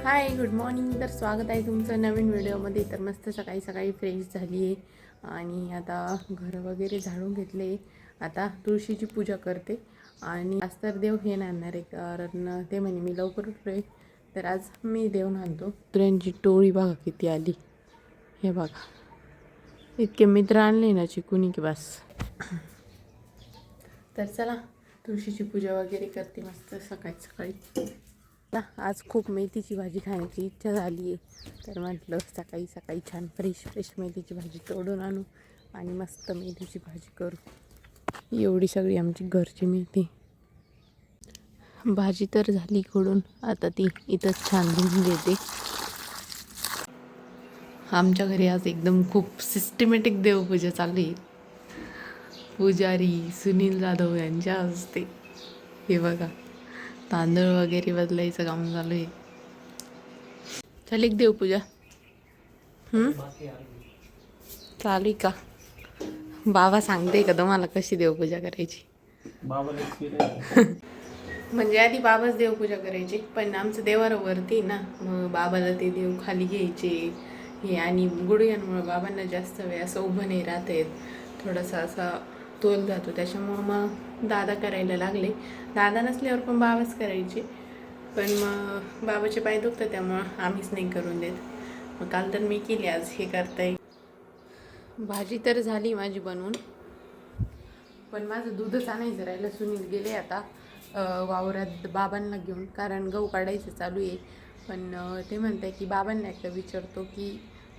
Hi good morning. तर स्वागत आहे तुमचं नवीन व्हिडिओमध्ये. तर मस्त सकाळी सकाळी फ्रेश झाली आहे आणि आता घर वगैरे झाडून घेतले. आता तुळशीची पूजा करते आणि आज तर देव हे आणणार आहे, कारण ते म्हणे मी लवकर उठलोय तर आज मी देव आणतो. मित्रांची टोळी बघा किती आली, हे बघा इतके मित्र आणले ना चिकूनी की बस. तर चला तुळशीची पूजा वगैरे करते मस्त सकाळी सकाळी. आज खूप मेथीची भाजी खाण्याची इच्छा झाली आहे, तर म्हटलं सकाळी सकाळी छान फ्रेश मेथीची भाजी तोडून आणू आणि मस्त मेथीची भाजी करू. एवढी सगळी आमची घरची मेथी. भाजी तर झाली खोडून, आता ती इथंच छान धुवून घेते. आमच्या घरी आज एकदम खूप सिस्टमॅटिक देवपूजा चालू आहे. पुजारी सुनील जाधव यांच्या हस्ते हे बघा तांदूळ वगैरे बदलायचं काम चालू आहे. झाली एक देवपूजा चालू का? बाबा सांगते का तुम्हाला कशी देवपूजा करायची? म्हणजे आधी बाबाच देवपूजा करायची, पण आमचं देवाऱ्यावरती ना, मग बाबाला ते देव खाली घ्यायचे हे, आणि गुडघ्यांमुळे बाबांना जास्त वेळ असं उभं नाही राहत आहेत, थोडासा असा तोल जातो, त्याच्यामुळं मग दादा करायला लागले. दादा नसल्यावर पण बाबाच करायचे, पण मग बाबाचे पाय दुखतात त्यामुळं आम्हीच नाही करून देत. मग काल तर मी केली, आज हे करताय. भाजी तर झाली माझी बनवून, पण माझं दूधच आणायचं राहिलं. सुनील गेले आता वावरात बाबांना घेऊन, कारण गहू काढायचं चालू आहे. पण ते म्हणताय की बाबांना एकदा विचारतो की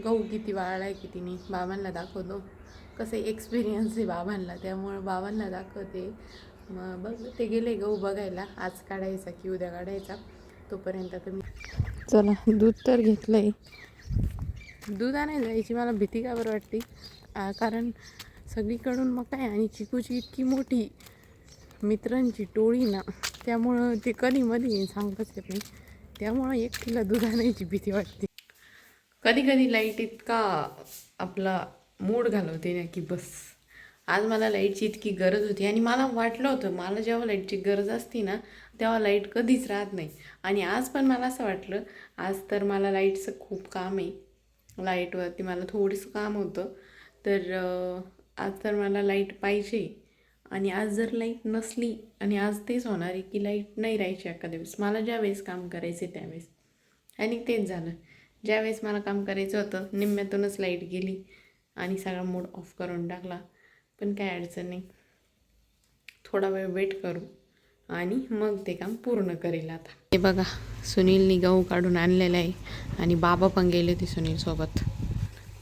गहू किती वाळला आहे किती नाही. बाबांना दाखवतो, कसं एक्सपिरियन्स आहे बाबांना, त्यामुळं बाबांना दाखवते. मग बघ ते गेले गहू बघायला, आज काढायचा की उद्या काढायचा. तोपर्यंत तुम्ही चला दूध तर घेतलं आहे. दूध आणायला जायची मला भीती का बरं वाटते, कारण सगळीकडून मग काय, आणि चिकूची इतकी मोठी मित्रांची टोळी ना, त्यामुळं ते कधी मध्ये सांगताच येत नाही, त्यामुळं एकटीला दूध आणायची भीती वाटते. कधी कधी लाईट इतका आपला मूड घालवते ना की बस. आज मला लाईटची इतकी गरज होती, आणि मला वाटलं होतं मला जेव्हा लाईटची गरज असते ना तेव्हा लाईट कधीच राहत नाही, आणि आज पण मला असं वाटलं आज तर मला लाईटचं खूप काम आहे. लाईटवरती मला थोडंसं काम होतं, तर आज तर मला लाईट पाहिजे. आणि आज जर लाईट नसली, आणि आज तेच होणार आहे की लाईट नाही राहायची एका दिवस, मला ज्यावेळेस काम करायचे त्यावेळेस. आणि तेच झालं, ज्यावेळेस मला काम करायचं होतं निम्म्यातूनच लाईट गेली आणि सगळा मूड ऑफ करून टाकला. पण काय अडचण नाही, थोडा वेळ वेट करू आणि मग ते काम पूर्ण करेल. आता हे बघा सुनीलनी गहू काढून आणलेला आहे, आणि बाबा पण गेले ते सुनीलसोबत.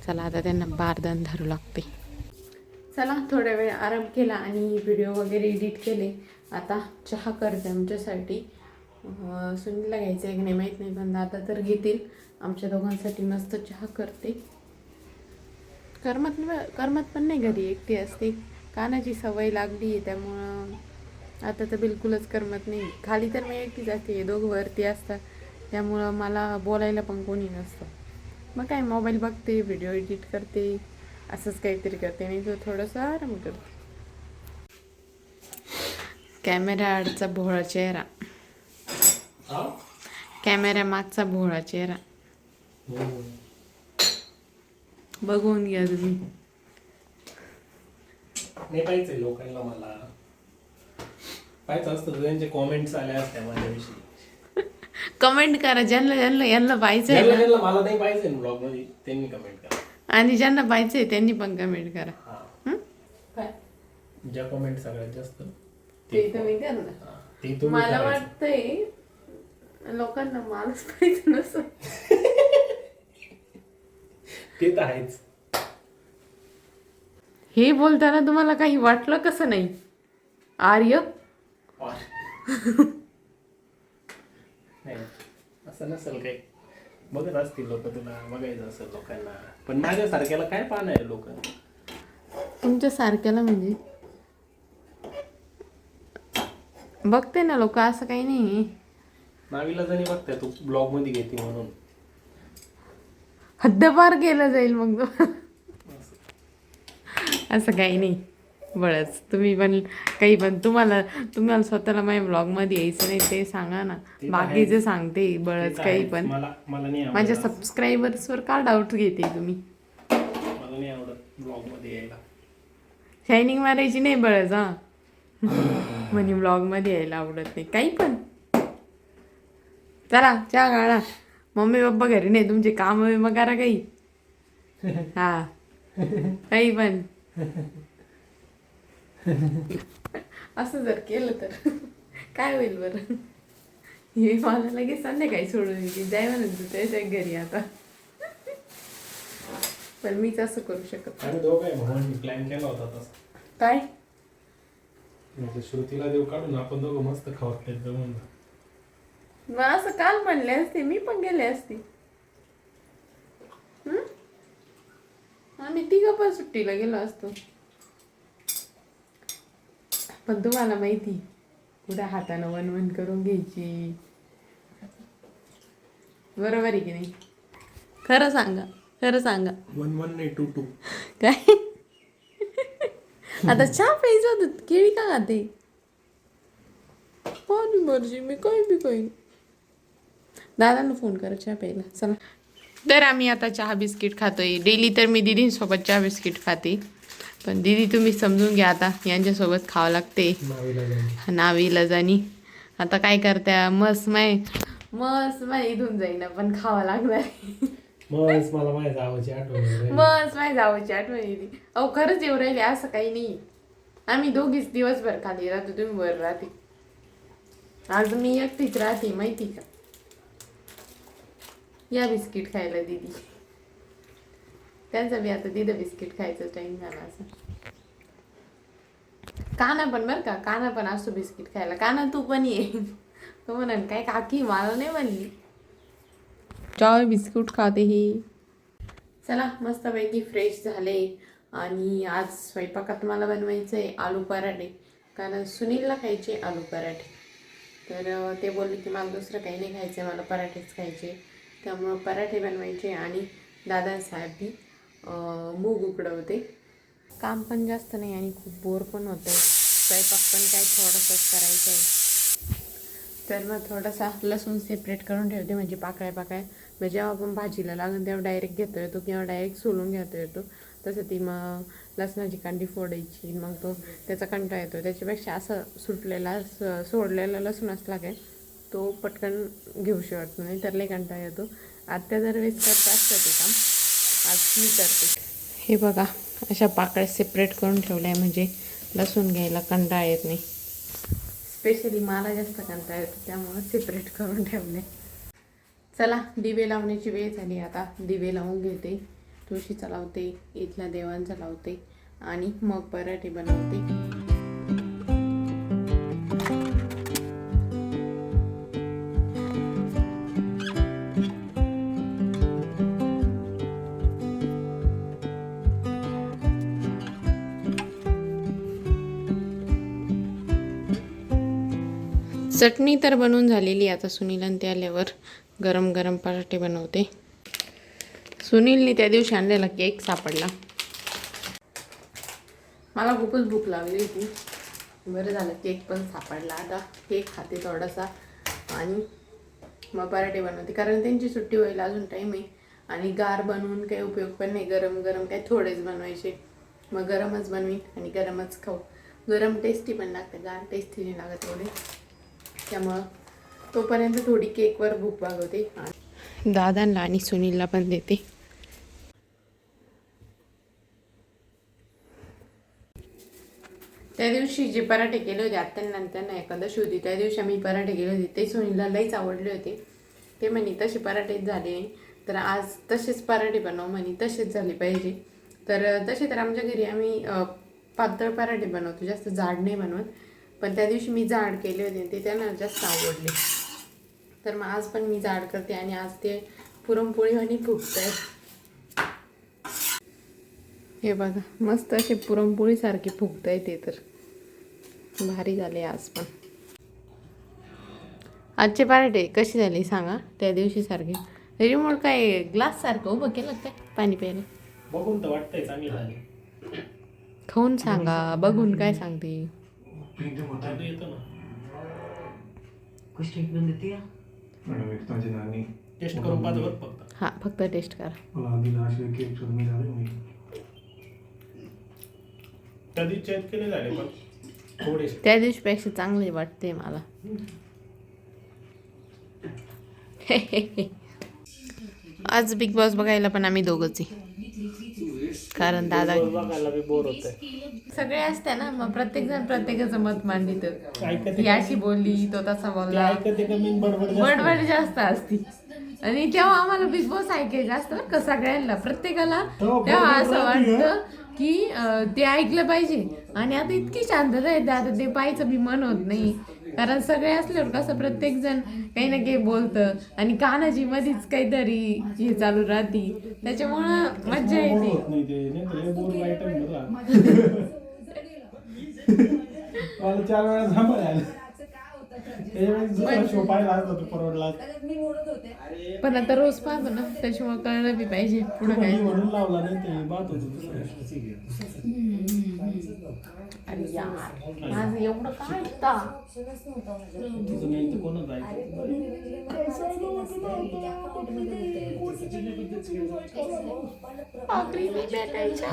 चला आता त्यांना बारदान धरू लागते. चला थोड्या वेळ आराम केला आणि व्हिडिओ वगैरे एडिट केले. आता चहा करते आमच्यासाठी. सुनीलला घ्यायचं आहे की नाही माहीत नाही, पण आता तर घेतील. आमच्या दोघांसाठी मस्त चहा करते. करमत पण नाही, घरी एकटी असते, कानाची सवय लागली आहे, त्यामुळं आता तर बिलकुलच करमत नाही. खाली तर मी एकटीच असते, दोघं वरती असतात, त्यामुळं मला बोलायला पण कोणी नसतं. मग काय मोबाईल बघते, व्हिडिओ एडिट करते, असंच काहीतरी करते, नाही तर थोडंसं आराम करते. कॅमेरा आडचा भोळा चेहरा, कॅमेरा मागचा भोळा चेहरा बघून घ्या तुम्ही. नाही पाहिजे लोकांना, मला पाहिजे असतं त्यांचे कॉमेंट्स आले असत्या माझ्याविषयी. कमेंट करा ज्यांना यांना पाहिजे, मला नाही पाहिजे ब्लॉग मध्ये, त्यांनी कमेंट करा, आणि ज्यांना पाहिजे त्यांनी पण कमेंट करा. ज्या कमेंट सगळ्यात जास्त ते तुम्ही द्या ना. मला वाटतंय लोकांना माणूस पाहिजे नसतं. ते तर आहेच. हे बोलताना तुम्हाला काही वाटलं कसं नाही? आर्य नाही असं नसेल काही, बघत असतील लोक, तुला बघायचं असेल लोकांना, पण माझ्यासारख्याला काय पाहणार लोक? तुमच्या सारख्याला म्हणजे बघते ना लोक, असं काही नाही. नावीला जणी बघताय तू ब्लॉग मध्ये घेते म्हणून. हद्दपार केलं जाईल मग तो. असं काही नाही. बळच तुम्ही पण काही पण तुम्हाला स्वतःला माझ्या ब्लॉगमध्ये यायचं नाही ते सांगा ना. ते बाकीचे सांगते बळच काही पण. मला नाही आवडत माझ्या असं. सबस्क्रायबर्सवर का डाऊट घेते तुम्ही? मला नाही आवडत ब्लॉग मध्ये यायला. शायनिंग मारायची नाही बळच हा. म्हणे ब्लॉगमध्ये यायला आवडत नाही काही पण. चला चहा गाळा. मम्मी पप्पा घरी नाही, तुमचे काम मग करा काही. हा काही पण. असं जर केलं तर काय होईल बरं? हे मला लगेच संध्याकाळी सोडून की जाय म्हणत तू त्याच्या घरी आता. पण मीच असं करू शकत आम्ही दोघं भावांनी प्लॅन केला होता तसा. काय? म्हणजे श्रुतीला देव काढून आपण दोघं मस्त खावत जाऊन. मग असं काल म्हणले असते, मी पण गेले असते. आम्ही तिघं पण सुट्टीला गेलो असतो. पण तुम्हाला माहिती कुठं हातानं वनवन करून घ्यायची. बरोबर आहे की नाही? खरं सांगा, खरं सांगा. 1-1 नाही 2-2. काय? आता चहा प्यायचं होतं, केळी का खाते? पाणी मर्जी, मी काही बी काही. दादांना फोन करा चहा प्यायला. चला. तर आम्ही आता चहा बिस्किट खातोय. डेली तर मी दीदींसोबत चहा बिस्किट खाते, पण दीदी तुम्ही समजून घ्या, आता यांच्यासोबत खावं लागते नाविलाजानी. आता काय करत्या, मस्त माय इथून जाईना पण खावं लागणार. मस्त मला माझ्या जावाची आठवण येते. मस्त माझ्या जावाची आठवण येते. अहो खरंच येऊ राहिले, असं काही नाही. आम्ही दोघीच दिवसभर खाली राहतो, तुम्ही वर राहते. आज मी एकटीच राहते माहिती का. या बिस्किट खायला दीदी. त्यांचा बी आता तिथं बिस्किट खायचा टाइम झाला असं. काना पण बरं का, काना पण असतो बिस्किट खायला. काना तू पण ये. तो म्हणाल काय काकी मला नाही म्हणली. चहा बिस्कुट खाते ही. चला मस्तपैकी फ्रेश झाले आणि आज स्वयंपाकात मला बनवायचं आहे आलू पराठे, कारण सुनीलला खायचे आलू पराठे. तर ते बोलले की मला दुसरं काही नाही खायचं, मला पराठेच खायचे. त्यामुळं पराठे बनवायचे आणि दादांसाठी मूग उकडवते. काम पण जास्त नाही आणि खूप बोर पण होतं आहे. स्वयंपाक पण काय थोडंसंच करायचं आहे. तर मग थोडासा लसूण सेपरेट करून ठेवते, म्हणजे पाकळ्या मग जेव्हा आपण भाजीला लागून तेव्हा डायरेक्ट घेता येतो किंवा डायरेक्ट सोलून घेता येतो. तसं ती मग लसणाची कांडी फोडायची, मग तो त्याचा कंटा येतो. त्याच्यापेक्षा असं सुटलेला सोडलेला लसूण असला काय तो पटकन घेऊशी वाटतो, नाही तर लई कंटा येतो. आत्या जर वेळेस करत असतं ते काम, आज मी करते. हे बघा अशा पाकळ्या सेपरेट करून ठेवल्या आहे, म्हणजे लसूण घ्यायला कंटाळा येत नाही. स्पेशली मला जास्त कंटाळा येतो, त्यामुळं सेपरेट करून ठेवले. चला दिवे लावण्याची वेळ झाली. आता दिवे लावून घेते, तुळशीचा लावते, इथल्या देवांचा लावते आणि मग पराठे बनवते. चटणी तर बनवून झालेली. आता सुनील आणि ते आल्यावर गरम गरम पराठे बनवते. सुनीलने त्या दिवशी आणलेला केक सापडला. मला खूपच भूक लागली होती, बरं झालं केक पण सापडला. आता केक खाते थोडासा आणि मग पराठे बनवते, कारण त्यांची सुट्टी व्हायला अजून टाईम आहे. आणि गार बनवून काही उपयोग पण नाही, गरम गरम काय थोडेच बनवायचे. मग गरमच बनवीन आणि गरमच खाऊ. गरम टेस्टी पण लागते, गार टेस्टी नाही लागत एवढे. त्यामुळं तोपर्यंत थोडी केकवर भूक भागवते. दादांना आणि सुनीलला पण देते. त्या दिवशी जे पराठे केले होते आत्यांना त्यांना एकादशी होती, त्या दिवशी आम्ही पराठे केले होते, ते सुनीलला लईच आवडले होते. ते म्हणे तसे पराठेच झाले नाही, तर आज तसेच पराठे बनव म्हणे, तसेच झाले पाहिजे. तर तसे तर आमच्या घरी आम्ही पातळ पराठे बनवतो, जास्त जाड नाही बनवत. पण त्या दिवशी मी जाड केले होते ते त्यांना जास्त आवडले. तर मग आज पण मी जाड करते आणि आज ते पुरणपोळी आणि फुगत आहे. हे बघा मस्त असे पुरणपोळीसारखे फुगत आहे, ते तर भारी झाले आज पण. आजचे पराठे कसे झाले सांगा, त्या दिवशी सारखे. रिमोट काय ग्लास सारखं उभं केलं काय पाणी प्यायला? बघून तर वाटतंय चांगलं झालं. खाऊन सांगा, बघून काय सांगते. जादू येतो ना. मॅडम एक माझी नानी टेस्ट करून पाहतो बघ फक्त. हां फक्त टेस्ट करा. मला आधी असे केक सुरू झाले मी कधी चेक केले झाले पण थोडेसे. त्या दिवशीपेक्षा चांगले वाटते मला. आज बिग बॉस बघायला पण आम्ही दोघंच आहे, कारण दादा बघायला बी बोर होतंय. सगळे असते ना, मग प्रत्येक जण प्रत्येकाचं मत मांडित. ऐकते ही अशी बोलली, तो तसा ते बोलला, ऐकते का मी बडबड जास्त. बडबड जास्त असती. आणि तेव्हा आम्हाला बिग बॉस ऐकायचं असतं बरं का, सगळ्यांना प्रत्येकाला. तेव्हा असं वाटतं की ते ऐकलं पाहिजे. आणि आता इतकी शांतता येते, आता ते पाहायचं बी मन होत नाही, कारण सगळे असल्यावर कसं प्रत्येक जण काही ना काही बोलतं आणि कानाची मधीच काहीतरी हे चालू राहते, त्याच्यामुळं मज्जा येते. होत नाही ते, नाही तर लय बोर वाईट आहे बरं. मला 4 वेळा सांभाळायला शो पाहिला असता तो परवडला. पण आता रोज पाहतो ना, त्याच्यामुळे कळलं बी पाहिजे पुढं काय. म्हणून लावला नाही ते बात होतो. अरे यार माझं एवढं काय होता. तुझं नाही तर कोणच ऐकत. भाकरी नाही भेटायच्या.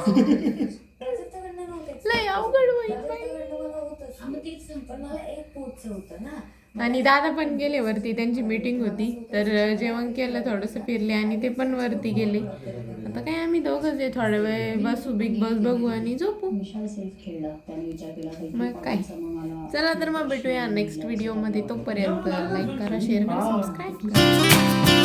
लय अवघड होईल बाई. आणि दादा पण गेले वरती, त्यांची मीटिंग होती, तर जेवण केलं, थोडंसं फिरले आणि ते पण वरती गेले. आता काय आम्ही दोघंच आहे, थोडा वेळ बसू, बिग बॉस बघू आणि झोपू. मग काय. चला तर मग भेटूया नेक्स्ट व्हिडिओमध्ये. तोपर्यंत लाईक करा, शेअर करा, सबस्क्राईब करा.